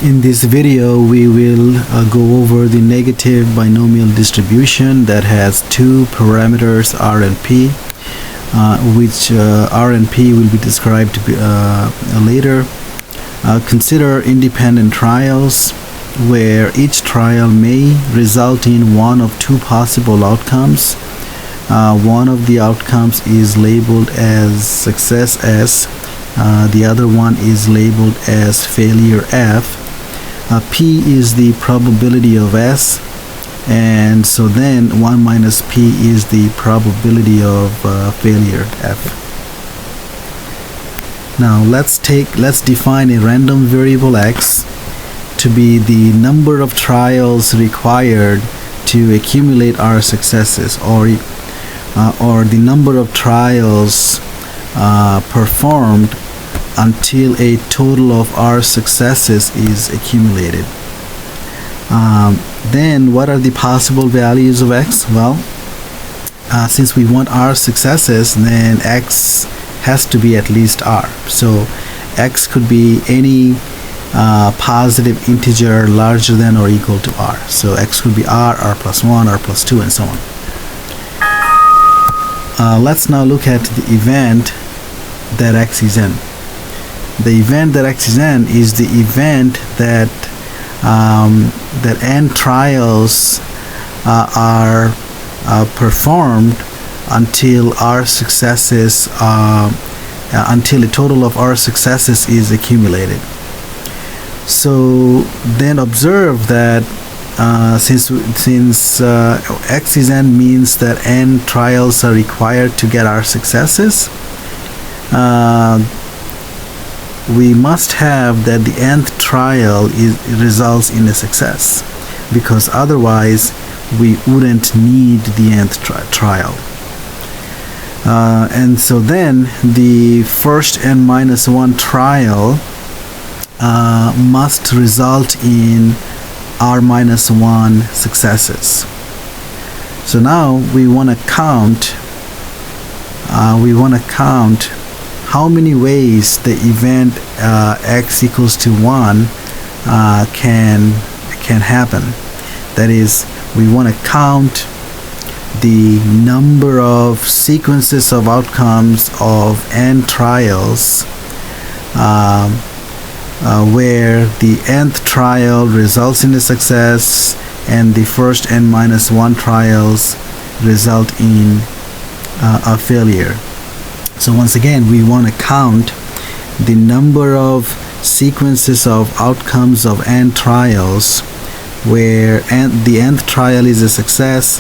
In this video, we will go over the negative binomial distribution that has two parameters r and p, which r and p will be described later. Consider independent trials where each trial may result in one of two possible outcomes. One of the outcomes is labeled as success S, the other one is labeled as failure F. P is the probability of S, and so then 1 minus P is the probability of failure F. Now let's define a random variable X to be the number of trials required to accumulate our successes, or the number of trials performed until a total of r successes is accumulated. Then what are the possible values of X? Well, since we want r successes, then X has to be at least r. So X could be any positive integer larger than or equal to r. So X could be r, r plus 1, r plus 2, and so on. Let's now look at the event that X is in. The event that X is in is the event that n trials are performed until r successes, until a total of r successes is accumulated. So then observe that since X is n means that n trials are required to get r successes, we must have that the nth trial results in a success, because otherwise we wouldn't need the nth trial. And so then the first n minus 1 trial must result in r minus 1 successes. So now we want to count how many ways the event X equals to 1 can happen. That is, we want to count the number of sequences of outcomes of n trials where the nth trial results in a success and the first n minus 1 trials result in a failure. So once again, we want to count the number of sequences of outcomes of n trials where the nth trial is a success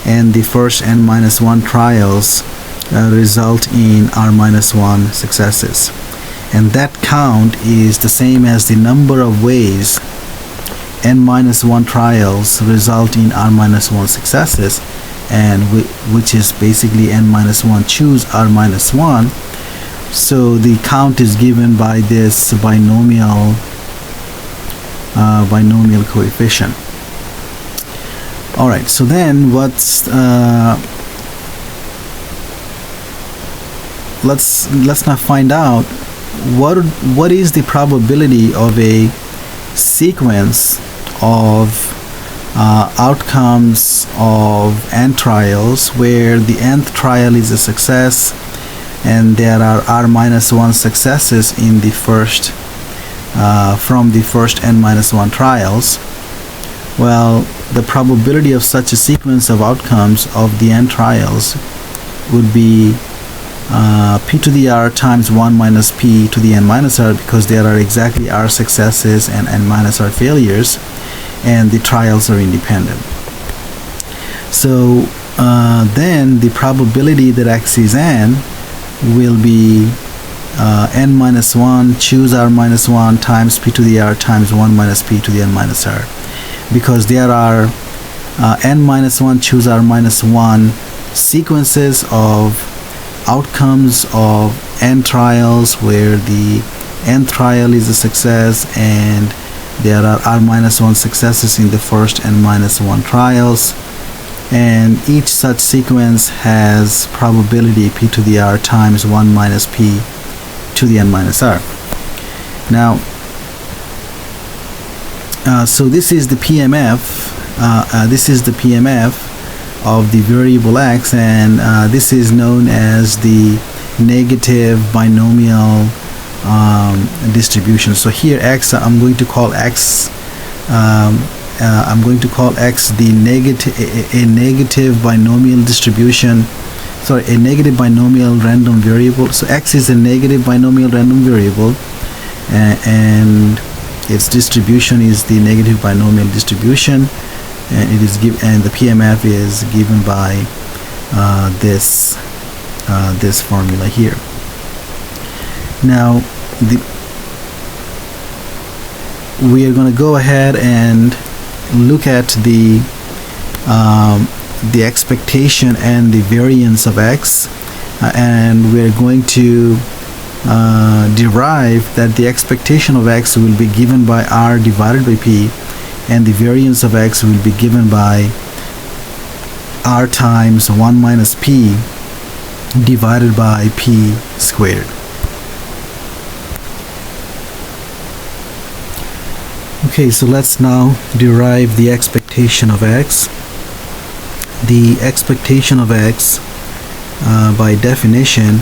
and the first n minus 1 trials result in r minus 1 successes. And that count is the same as the number of ways n minus 1 trials result in r minus 1 successes, and which is basically n minus 1 choose r minus 1. So the count is given by this binomial coefficient. All right, so then let's now find out what is the probability of a sequence of outcomes of n trials where the nth trial is a success and there are r minus 1 successes in the first from the first n minus 1 trials. Well, the probability of such a sequence of outcomes of the n trials would be p to the r times 1 minus p to the n minus r, because there are exactly r successes and n minus r failures, and the trials are independent. So then the probability that X is n will be n minus 1 choose r minus 1 times p to the r times 1 minus p to the n minus r, because there are n minus 1 choose r minus 1 sequences of outcomes of n trials where the nth trial is a success and there are r minus 1 successes in the first n minus 1 trials, and each such sequence has probability p to the r times 1 minus p to the n minus r. Now So this is the PMF. This is the PMF of the variable x, and this is known as the negative binomial distribution. So here x, I'm going to call x. I'm going to call x the negative binomial distribution. Sorry, a negative binomial random variable. So x is a negative binomial random variable, and its distribution is the negative binomial distribution, and it is and the PMF is given by this formula here. Now we are going to go ahead and look at the expectation and the variance of x, and we're going to derive that the expectation of x will be given by r divided by p, and the variance of x will be given by r times 1 minus p divided by p squared. Okay, so let's now derive the expectation of x. The expectation of x, by definition,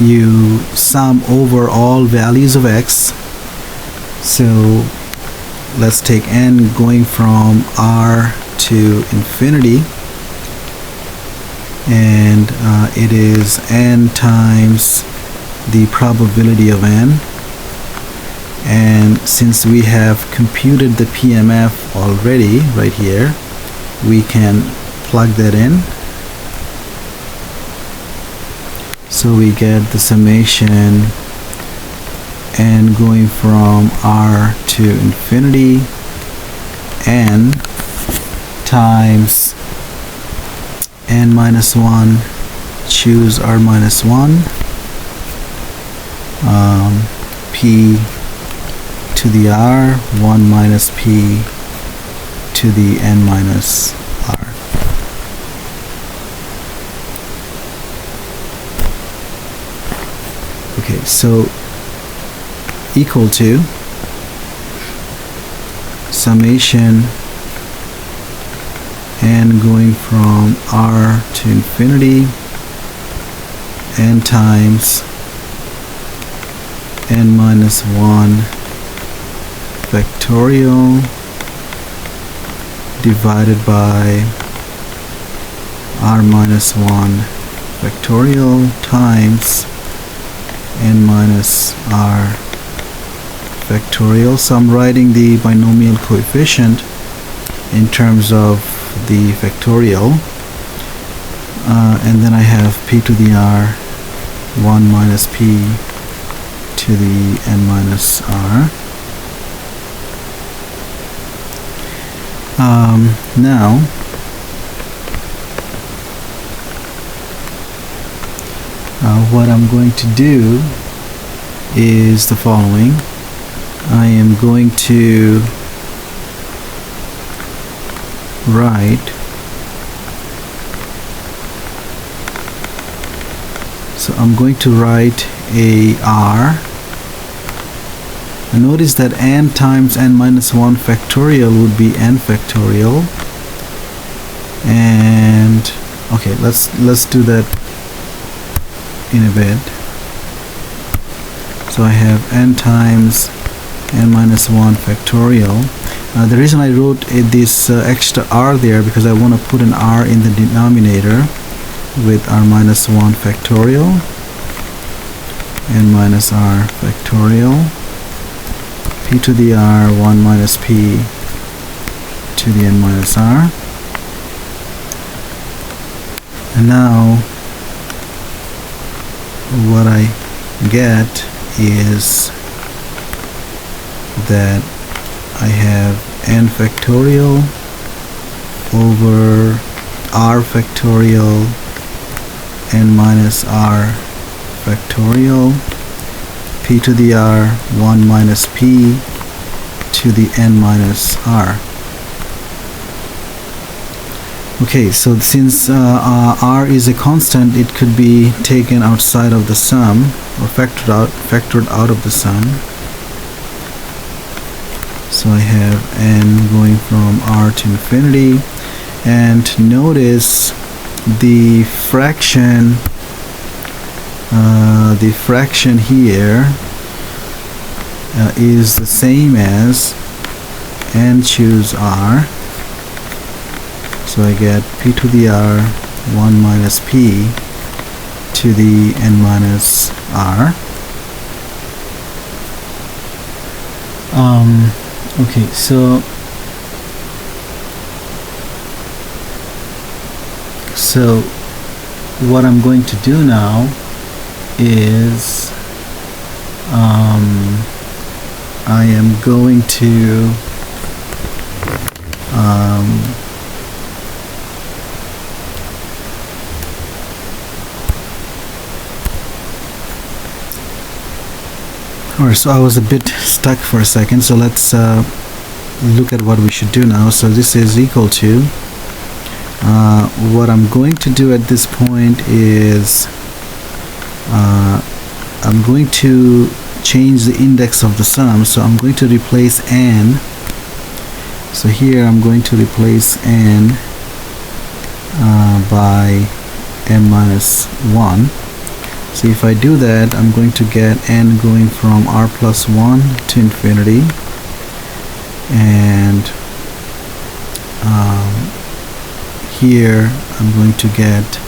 you sum over all values of x. So let's take n going from r to infinity, and it is n times the probability of n. And since we have computed the PMF already right here, we can plug that in. So we get the summation n going from r to infinity, n times n minus 1, choose r minus 1, p to the r, 1 minus p to the n minus r. Okay, so equal to summation n going from r to infinity, n times n minus 1 factorial divided by r minus 1 factorial times n minus r factorial. So I'm writing the binomial coefficient in terms of the factorial, and then I have p to the r, 1 minus p to the n minus r. Now what I'm going to do is the following. I am going to write, so I'm going to write a r. Notice that n times n minus 1 factorial would be n factorial, and okay, let's do that in a bit. So I have n times n minus 1 factorial. The reason I wrote this extra r there, because I want to put an r in the denominator with r minus 1 factorial, n minus r factorial, p to the r, 1 minus p to the n minus r. And now what I get is that I have n factorial over r factorial n minus r factorial, p to the r, 1 minus p to the n minus r. Okay, so since r is a constant, it could be taken outside of the sum, or factored out of the sum. So I have n going from r to infinity, and notice the fraction here is the same as n choose r. So I get p to the r 1 minus p to the n minus r. Okay, so what I'm going to do now is I am going to alright, so I was a bit stuck for a second, so let's look at what we should do now. So this is equal to what I'm going to do at this point is I'm going to change the index of the sum. So I'm going to replace n. So here I'm going to replace n by n minus 1. So if I do that, I'm going to get n going from r plus 1 to infinity, and here I'm going to get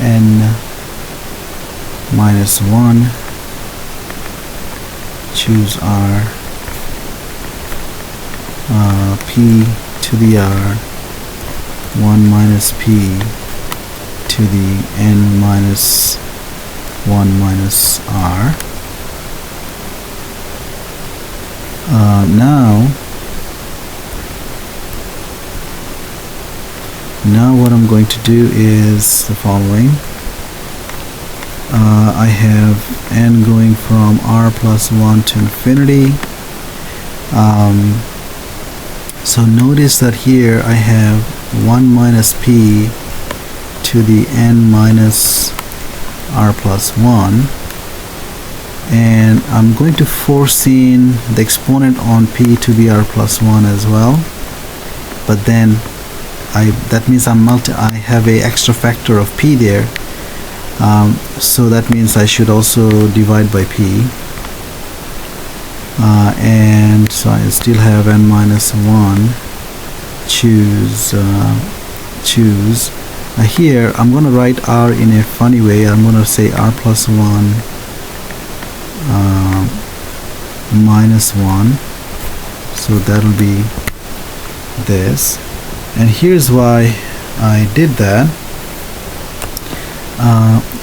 n minus 1, choose r, p to the r 1 minus p to the n minus 1 minus r. Now what I'm going to do is the following. I have n going from r plus 1 to infinity. So notice that here I have 1 minus p to the n minus r plus 1, and I'm going to force in the exponent on p to the r plus 1 as well, but then that means I have a extra factor of p there, so that means I should also divide by p, and so I still have n minus 1, choose. Here I'm going to write r in a funny way. I'm going to say r plus 1 minus 1, so that will be this. And here's why I did that.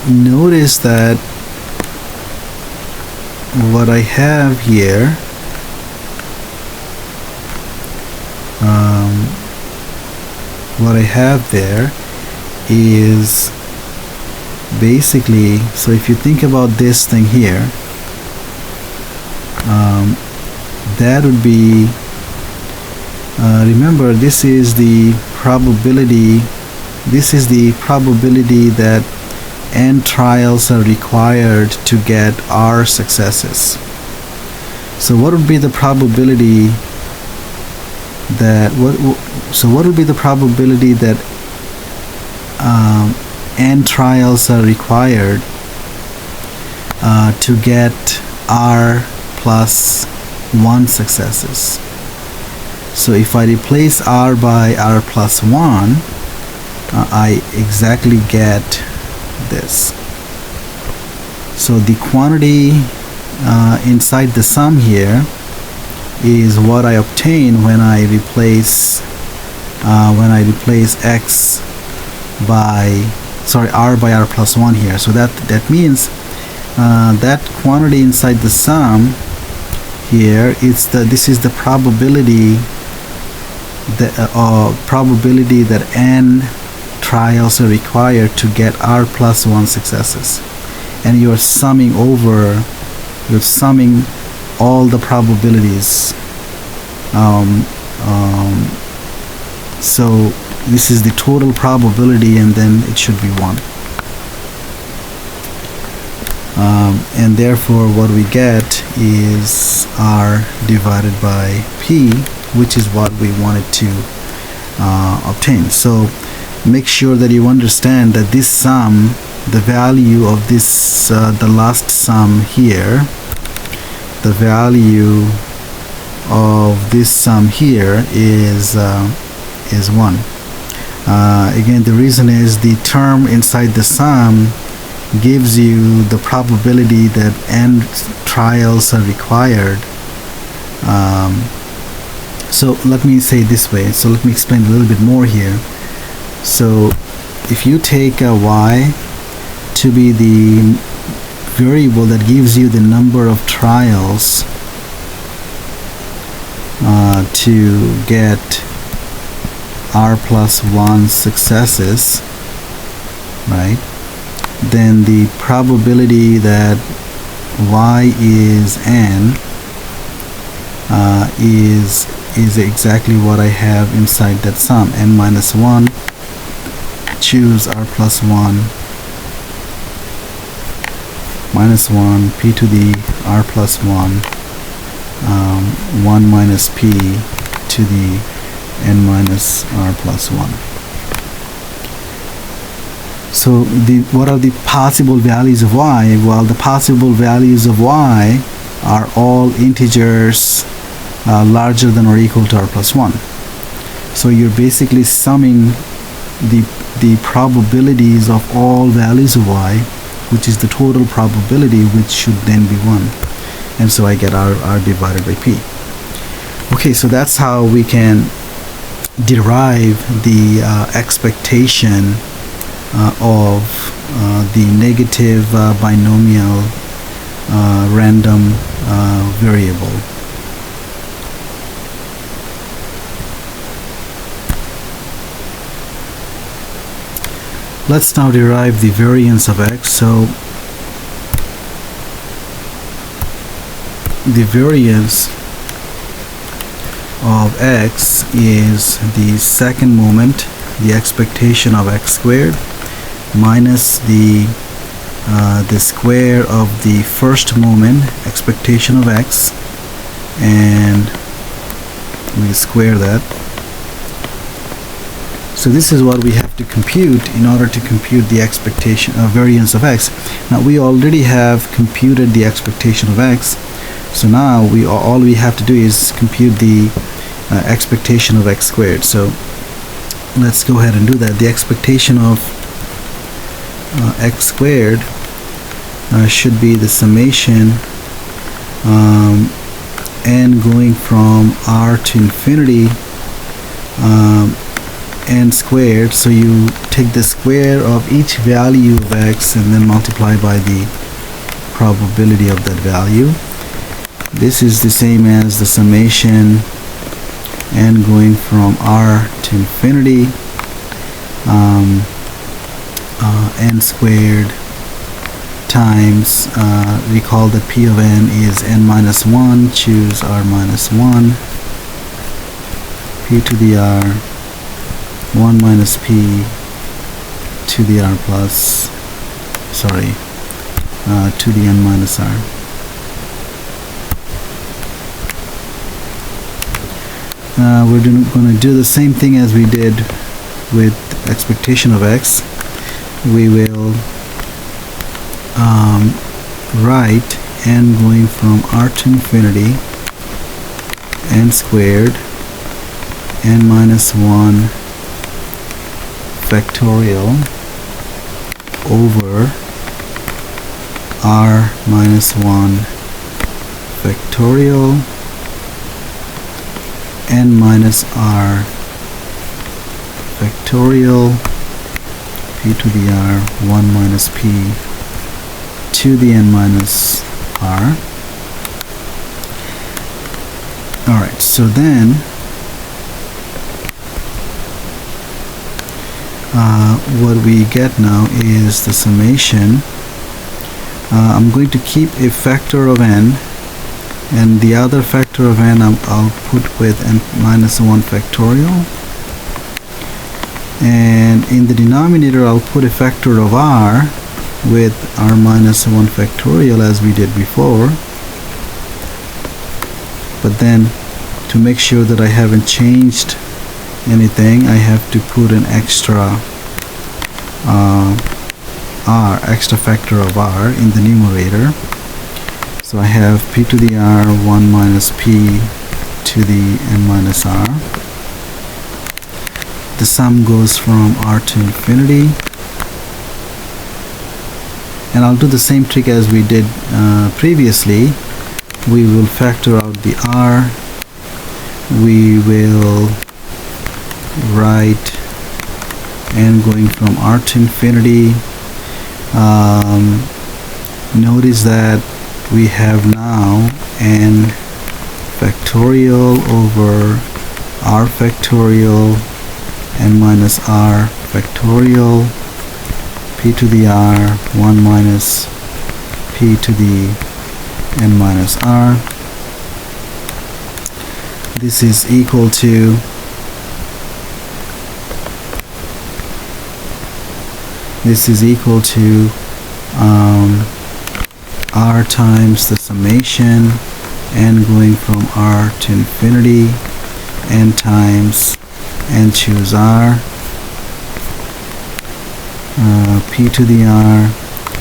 Notice that what I have here, what I have there is basically, so if you think about this thing here, that would be, remember, this is the probability that n trials are required to get r successes. So what would be the probability that n trials are required to get r plus 1 successes? So if I replace r by r plus 1, I exactly get this. So the quantity inside the sum here is what I obtain when I replace x by r by r plus 1 here. So that means that quantity inside the sum here, this is the probability that n trials are required to get r plus 1 successes, and you're summing all the probabilities. So this is the total probability, and then it should be 1. and therefore what we get is r divided by p, which is what we wanted to obtain. So make sure that you understand that this sum, the value of this, the last sum here, the value of this sum here is 1. Again, the reason is the term inside the sum gives you the probability that n trials are required. So let me say it this way. So let me explain a little bit more here. So if you take a y to be the variable that gives you the number of trials to get r plus 1 successes, right, then the probability that y is n is exactly what I have inside that sum, n minus 1, choose r plus 1 minus 1 p to the r plus 1 1 minus p to the n minus r plus 1. So what are the possible values of y? Well, the possible values of y are all integers larger than or equal to r plus 1. So you're basically summing the probabilities of all values of y, which is the total probability, which should then be 1. And so I get r divided by p. Okay, so that's how we can derive the expectation of the negative binomial random variable. Let's now derive the variance of x. So the variance of x is the second moment, the expectation of x squared, minus the square of the first moment, expectation of x, and we square that. So this is what we have to compute in order to compute the expectation of variance of x. Now we already have computed the expectation of x, so now all we have to do is compute the expectation of x squared. So let's go ahead and do that. The expectation of x squared should be the summation n going from r to infinity n squared. So you take the square of each value of x and then multiply by the probability of that value. This is the same as the summation n going from r to infinity n squared times, recall that p of n is n minus 1, choose r minus 1, p to the r, 1 minus p to the r plus, sorry, to the n minus r. We're going to do the same thing as we did with expectation of x. We will write n going from r to infinity n squared n minus 1 factorial over r minus 1 factorial n minus r factorial p to the r 1 minus p to the n minus r. Alright, so then what we get now is the summation. I'm going to keep a factor of n, and the other factor of n I'll put with n minus 1 factorial, and in the denominator I'll put a factor of r, with r minus 1 factorial as we did before, but then to make sure that I haven't changed anything, I have to put an extra extra factor of r in the numerator. So I have p to the r 1 minus p to the n minus r. The sum goes from r to infinity, and I'll do the same trick as we did previously. We will factor out the r. We will write n going from r to infinity. Notice that we have now n factorial over r factorial n minus r factorial p to the r 1 minus p to the n minus r. This is equal to r times the summation n going from r to infinity, n times n choose r, p to the r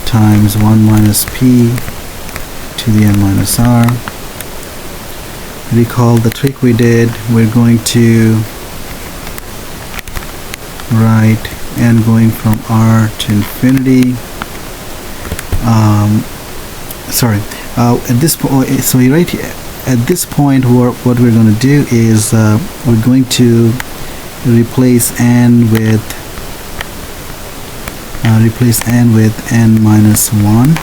times 1 minus p to the n minus r. Recall the trick we did. We're going to write n going from r to infinity. At this point, so right here, at this point, what we're going to do is we're going to replace n with n minus 1,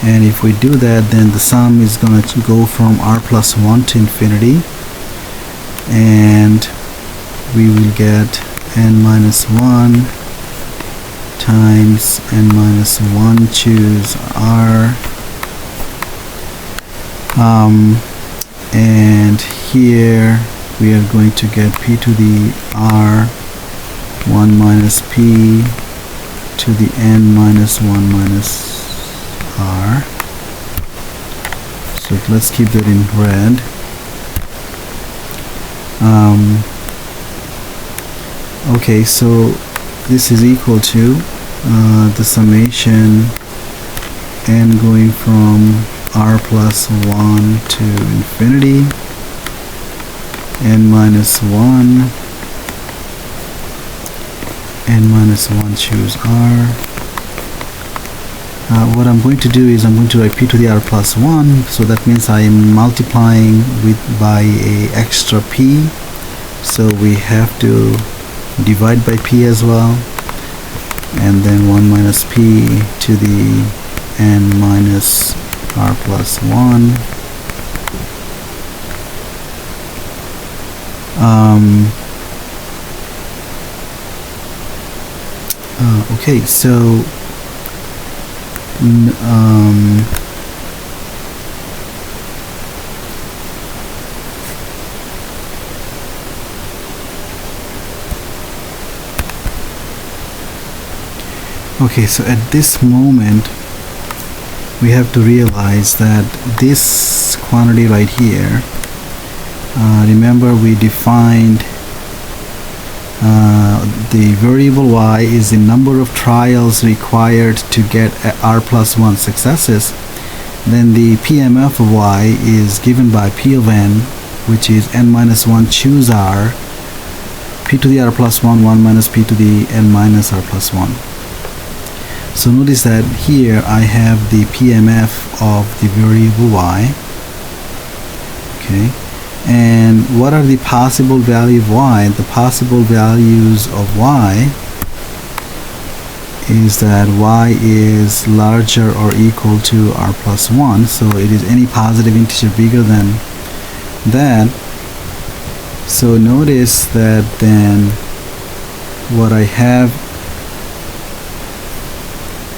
and if we do that, then the sum is going to go from r plus 1 to infinity, and we will get n minus 1 times n minus 1 choose r, and here we are going to get p to the r 1 minus p to the n minus 1 minus r. So let's keep that in red. Okay, so this is equal to the summation n going from r plus 1 to infinity, n minus 1 choose r. What I'm going to do is I'm going to write p to the r plus 1, so that means I am multiplying by a extra p, so we have to divide by p as well, and then 1 minus p to the n minus r plus 1. Okay, so okay, so at this moment we have to realize that this quantity right here, remember we defined the variable y is the number of trials required to get r plus 1 successes. Then the PMF of y is given by p of n, which is n minus 1 choose r, p to the r plus 1, 1 minus p to the n minus r plus 1. So notice that here I have the PMF of the variable y. Okay, and what are the possible value of y? The possible values of y is that y is larger or equal to r plus 1, so it is any positive integer bigger than that. So notice that then what I have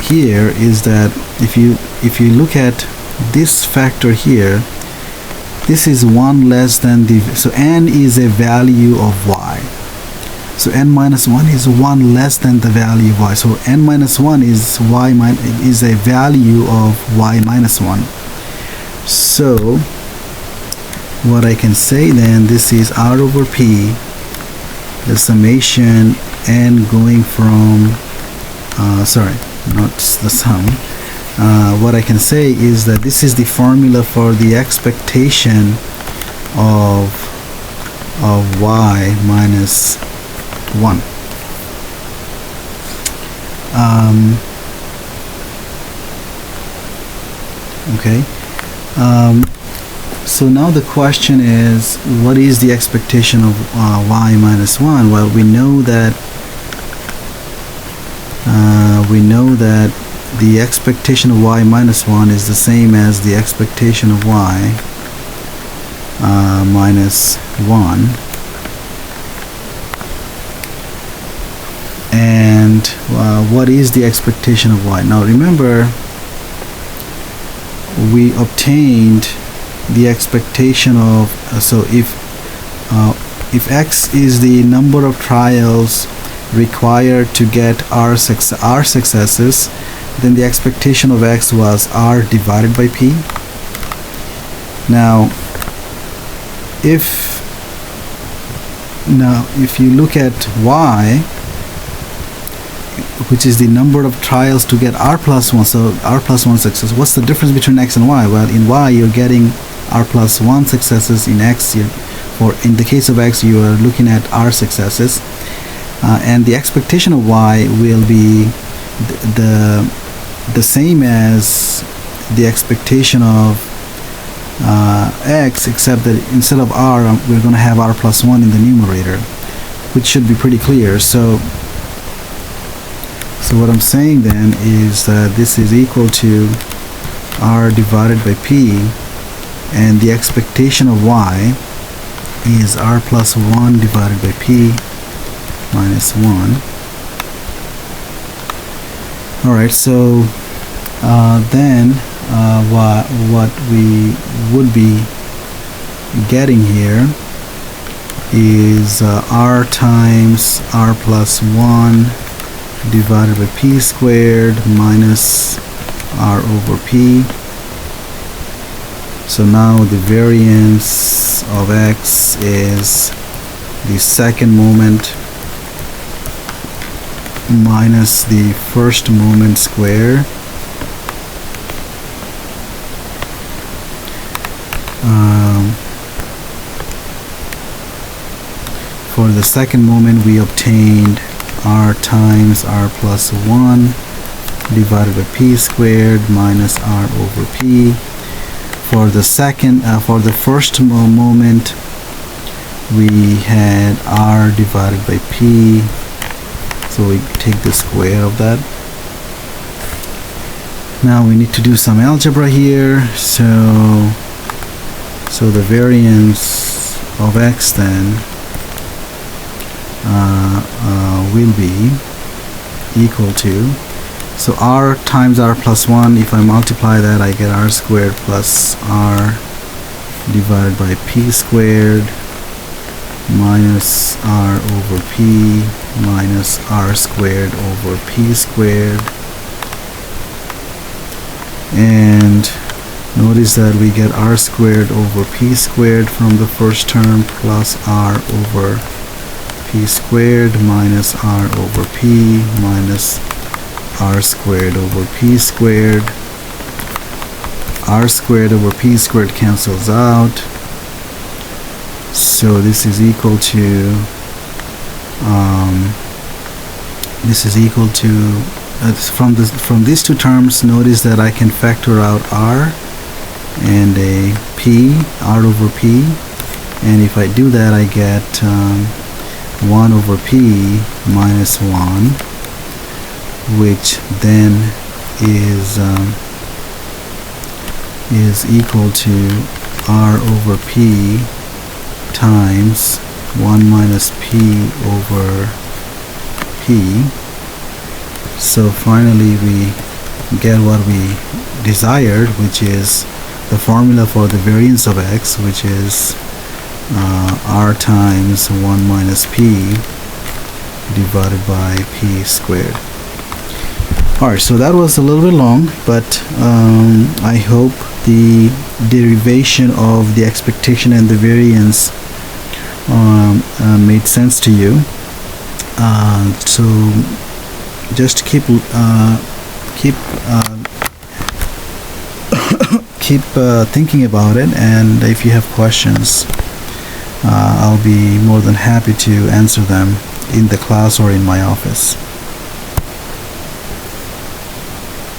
here is that if you look at this factor here, this is 1 less than the, so n is a value of y. So n minus 1 is 1 less than the value of y. So n minus 1 is is a value of y minus 1. So what I can say then, this is r over p, the summation n going from sorry, not the sum. What I can say is that this is the formula for the expectation of y minus 1. Okay. So now the question is, what is the expectation of y minus 1? Well, we know that the expectation of y minus 1 is the same as the expectation of y minus 1. And what is the expectation of y? Now remember, we obtained the expectation of so if x is the number of trials required to get r successes, then the expectation of x was r divided by p. Now if you look at y, which is the number of trials to get r plus 1, so r plus 1 success, what's the difference between x and y? Well, in y you're getting r plus 1 successes, in x in the case of x you are looking at r successes, and the expectation of y will be the same as the expectation of x, except that instead of r we're going to have r plus 1 in the numerator, which should be pretty clear. So what I'm saying then is that this is equal to r divided by p, and the expectation of y is r plus 1 divided by p minus 1. Alright, so then what we would be getting here is r times r plus 1 divided by p squared minus r over p. So now the variance of x is the second moment minus the first moment square. For the second moment we obtained r times r plus 1 divided by p squared minus r over p. For the first moment we had r divided by p, so we take the square of that. Now we need to do some algebra here, so the variance of x then will be equal to, so r times r plus 1, if I multiply that I get r squared plus r divided by p squared minus r over p minus r squared over p squared. And notice that we get r squared over p squared from the first term plus r over p squared minus r over p minus r squared over p squared. R squared over p squared cancels out, so this is equal to from these two terms, notice that I can factor out r and a p, r over p, and if I do that I get 1 over p minus 1, which then is equal to r over p times 1 minus p over p. So finally we get what we desired, which is the formula for the variance of x, which is r times 1 minus p divided by p squared. Alright, so that was a little bit long, but I hope the derivation of the expectation and the variance made sense to you. So just keep thinking about it, and if you have questions, I'll be more than happy to answer them in the class or in my office.